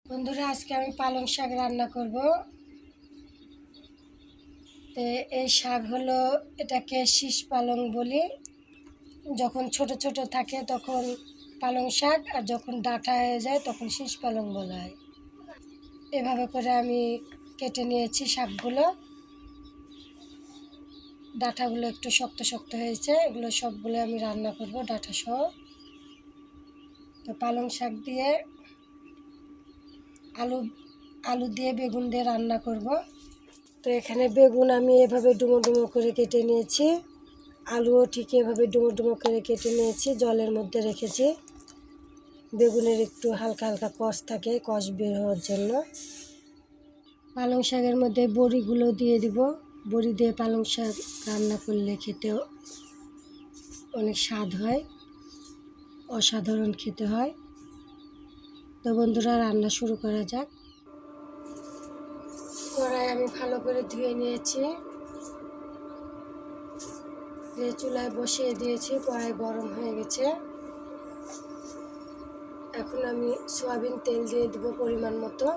বন্ধুরা, আজকে আমি পালং শাক রান্না করব। তো এই শাক হলো, এটাকে শীষ পালং বলি। যখন ছোট ছোট থাকে তখন পালং শাক, আর যখন ডাঁটা হয়ে যায় তখন শীষ পালং বলা হয়। এভাবে করে আমি কেটে নিয়েছি শাকগুলো। ডাঁটাগুলো একটু শক্ত শক্ত হয়েছে, এগুলো সবগুলো আমি রান্না করব ডাঁটা সহ। তো পালং শাক দিয়ে আলু দিয়ে বেগুন দিয়ে রান্না করব। তো এখানে বেগুন আমি এভাবে ডুমো ডুমো করে কেটে নিয়েছি, আলুও ঠিক এভাবে ডুমো ডুমো করে কেটে নিয়েছি, জলের মধ্যে রেখেছি। বেগুনের একটু হালকা হালকা কষ থাকে, কষ বের হওয়ার জন্য। পালং শাকের মধ্যে বড়িগুলো দিয়ে দিব। বড়ি দিয়ে পালং শাক রান্না করলে খেতে অনেক স্বাদ হয়, অসাধারণ খেতে হয়। তো বন্ধুরা, রান্না শুরু করা যাক। কড়াই আমি ভালো করে ধুয়ে নিয়েছি, দিয়ে চুলায় বসিয়ে দিয়েছি। কড়াই গরম হয়ে গেছে। এখন আমি সয়াবিন তেল দিয়ে দেব পরিমাণ মতো।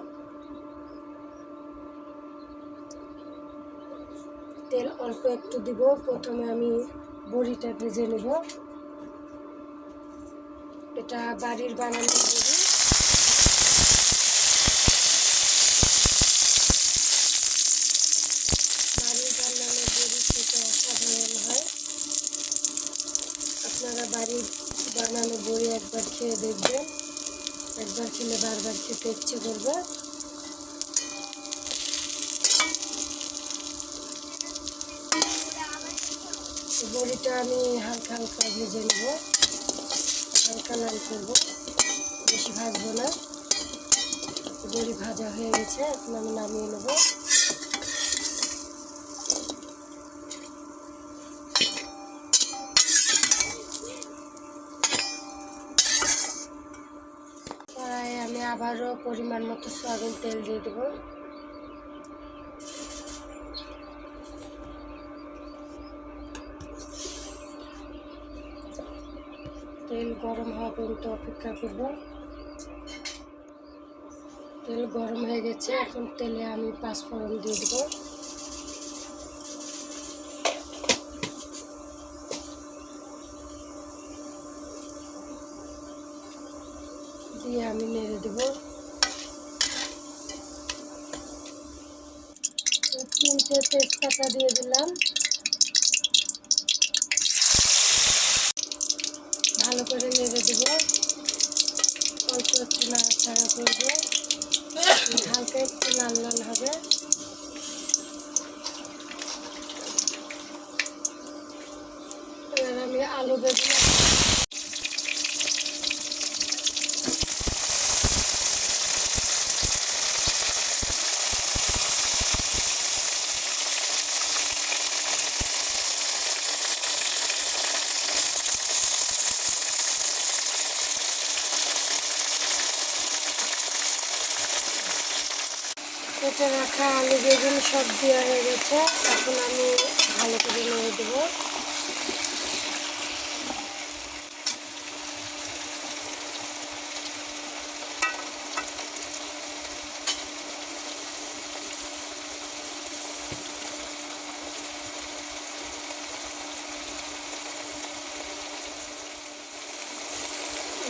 তেল অল্প একটু দিব। প্রথমে আমি বড়িটা ভেজে নেব। এটা বাড়ির বানানো বড়ি। বাড়ির বানানো বড়ি খেতে অসাধারণ হয়। আপনারা বাড়ির বানানো বড়ি একবার খেয়ে দেখবেন, একবার খেলে বারবার খেতে ইচ্ছে করবে। বড়িটা আমি হালকা হালকা ভেজে নেব, হালকা লাল করব, বেশি ভাজবো না। বড়ি ভাজা হয়ে গেছে, এখন আমি নামিয়ে নেব। কড়াইয়ে আমি আবারও পরিমাণ মতো সয়াবিন তেল দিয়ে দেব। তেল গরম হওয়া পর্যন্ত অপেক্ষা করব। তেল গরম হয়ে গেছে, এখন তেলে আমি পাঁচফোড়ন দিয়ে দেব। দিয়ে আমি নেড়ে দেব। 3টে তেজপাতা দিয়ে দিলাম। ভালো করে নেড়ে দেব, অল্প একটু নাড়াচাড়া করবো, হালকা একটু লাল লাল হবে। এবার আমি আলু বেগুন কেটে রাখা আলু বেগুন সব দেওয়া হয়ে গেছে। এখন আমি ভালো করে নেড়ে দেবো।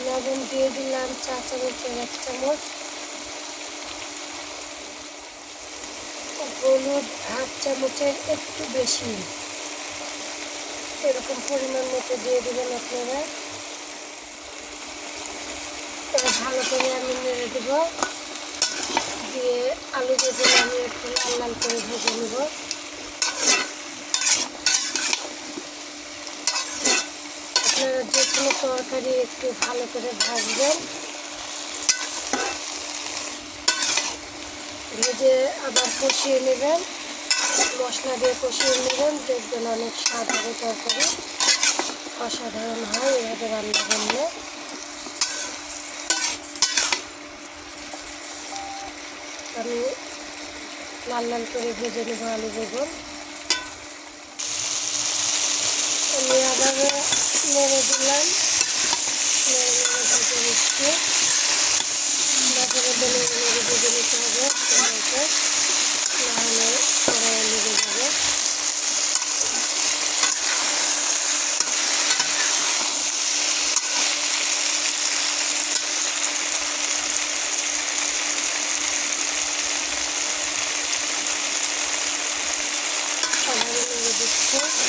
লবণ দিয়ে দিলাম 4 চামচের 1 চামচ। হলুদ 1/2 চামচের একটু বেশি, এরকম পরিমাণ মতো দিয়ে দেবেন আপনারা। এবার ভালো করে আমি নেড়ে দেব। দিয়ে আলু বেগুন আমি একটু লাল লাল করে ভেজে নেব। আপনারা যে কোনো তরকারি একটু ভালো করে ভাজবেন, ভেজে আবার কষিয়ে নেবেন, মশলা দিয়ে কষিয়ে নেবেন, দেখবেন অনেক স্বাদ হবে তরকারি, অসাধারণ হয় এভাবে রান্না করলে। আমি লাল লাল করে ভেজে নেব আলু বেগুন। আমি আবার নেড়ে দিলাম, নেড়ে নেড়ে ভেজে নিচ্ছি। নেড়ে নিয়েছি।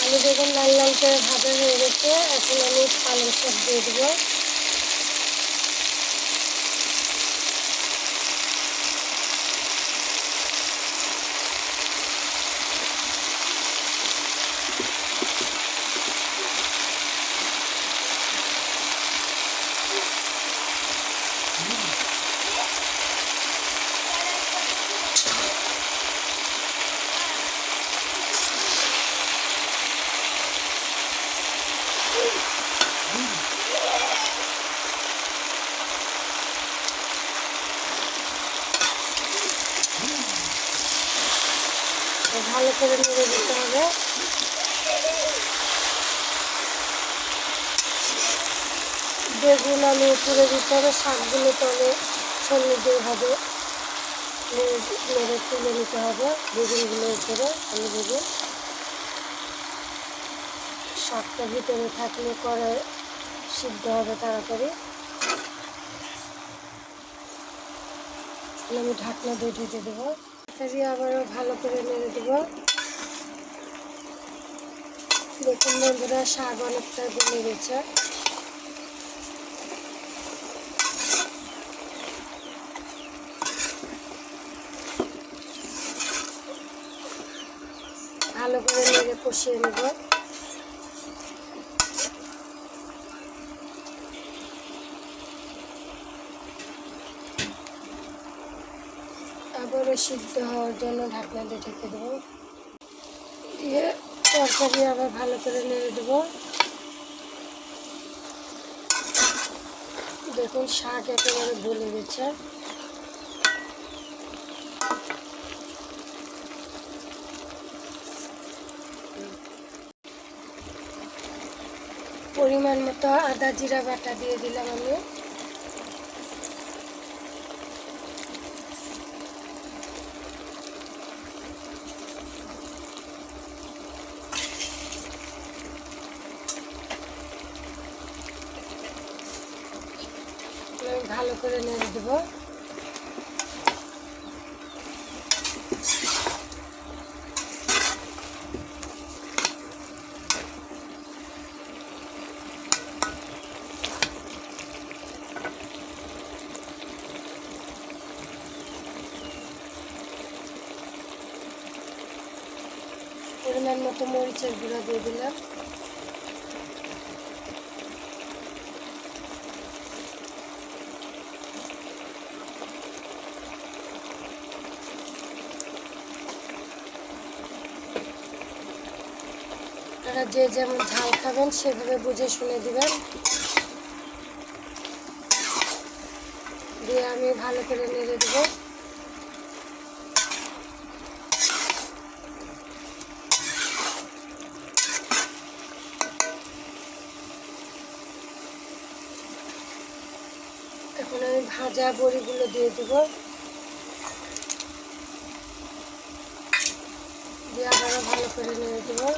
আলু বেগুন লাল লাল করে ভাজা হয়ে গেছে। এখন আমি পালং শাক দিয়ে দেবো। ভালো করে নেড়ে দিতে হবে। বেগুন আমি তুলে দিতে হবে, শাকগুলো তলে ছড়িয়ে দিয়ে ভাবে নেড়ে তুলে নিতে হবে। বেগুনগুলো উপরে আলু বেগুন, শাকটা ভিতরে থাকলে করে সিদ্ধ হবে তাড়াতাড়ি। আমি ঢাকনা দিয়ে ঢেকে দেবো। তরকারি আবারও ভালো করে নেড়ে দেবো। দেখুন বন্ধুরা, শাক অনেকটা গলে গেছে। ভালো করে নেড়ে কষিয়ে নেব। আবারও সিদ্ধ হওয়ার জন্য ঢাকনা দিয়ে ঢেকে দেবো। দিয়ে তরকারি আবার ভালো করে নেড়ে দেবো। দেখুন শাক একেবারে গলে গেছে। পরিমাণ মতো আদা জিরা বাটা দিয়ে দিলাম আমি। ভালো করে নেড়ে দেবো। পরিমাণ মতো মরিচের গুঁড়া দিয়ে দিলাম। আপনারা যে যেমন ঝাল খাবেন সেভাবে বুঝে শুনে দিবেন। দিয়ে আমি ভালো করে নেড়ে দেবো। এখন আমি ভাজা বড়িগুলো দিয়ে দেবো। দিয়ে আবারও ভালো করে নেড়ে দেবো।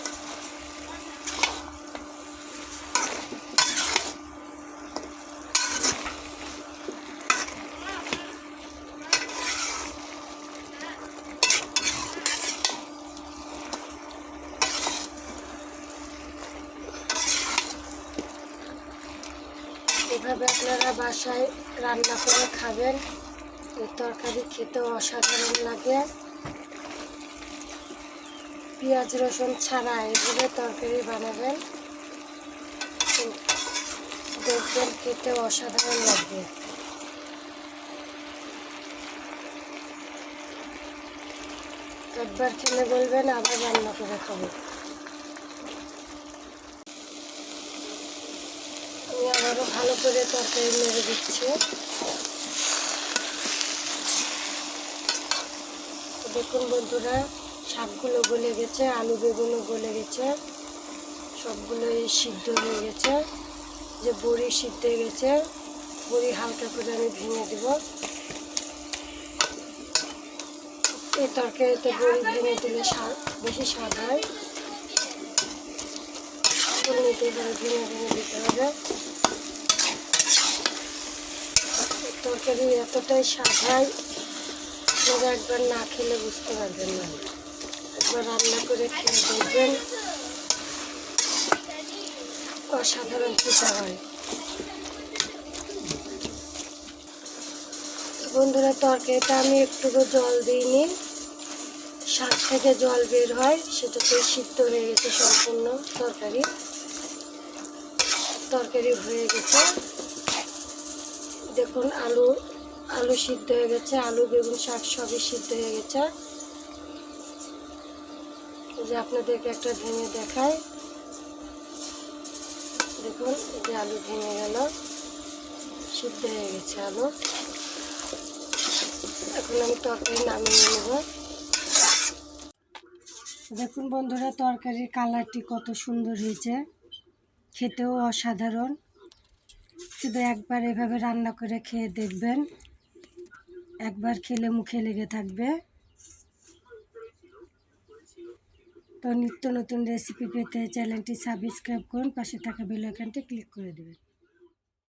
এভাবে আপনারা বাসায় রান্না করে খাবেন। এই তরকারি খেতেও অসাধারণ লাগে। পেঁয়াজ রসুন ছাড়া এভাবে তরকারি বানাবেন, দেখবেন খেতেও অসাধারণ লাগবে। একবার খেলে বলবেন আবার রান্না করে খাবো। আমি আবারও ভালো করে তরকারি নেড়ে দিচ্ছি। দেখুন বন্ধুরা, শাকগুলো গলে গেছে, আলু বেগুনও গলে গেছে, সবগুলোই সিদ্ধ হয়ে গেছে। যে বড়ি সিদ্ধ হয়ে গেছে, বড়ি হালকা করে আমি ভেঙে দেব। এই তরকারিতে বড়ি ভেঙে দিলে বেশি স্বাদ হয়। নিতে ভেঙে ভেঙে দিতে হবে। তরকারি এতটাই স্বাদ হয়, আপনারা একবার না খেলে বুঝতে পারবেন না, একবার রান্না করে খেয়ে দেখবেন, অসাধারণ পিঠা হয়। বন্ধুরা, তরকারিটা আমি একটুকু জল দিইনি, শাক থেকে জল বের হয়, সেটাতে সিদ্ধ হয়ে গেছে সম্পূর্ণ। তরকারি হয়ে গেছে। দেখুন আলু সিদ্ধ হয়ে গেছে, আলু বেগুন শাক সবই সিদ্ধ হয়ে গেছে। যে আপনাদেরকে একটা ভেঙে দেখায়, দেখুন এই যে আলু ভেঙে গেল, সিদ্ধ হয়ে গেছে আলু। এখন আমি তরকারি নামিয়ে নেব। দেখুন বন্ধুরা, তরকারির কালারটি কত সুন্দর হয়েছে, খেতেও অসাধারণ। শুধু একবার এভাবে রান্না করে খেয়ে দেখবেন, একবার খেলে মুখে লেগে থাকবে। তো নিত্য নতুন রেসিপি পেতে চ্যানেলটি সাবস্ক্রাইব করুন, পাশে থাকা বেল আইকনটি ক্লিক করে দেবেন।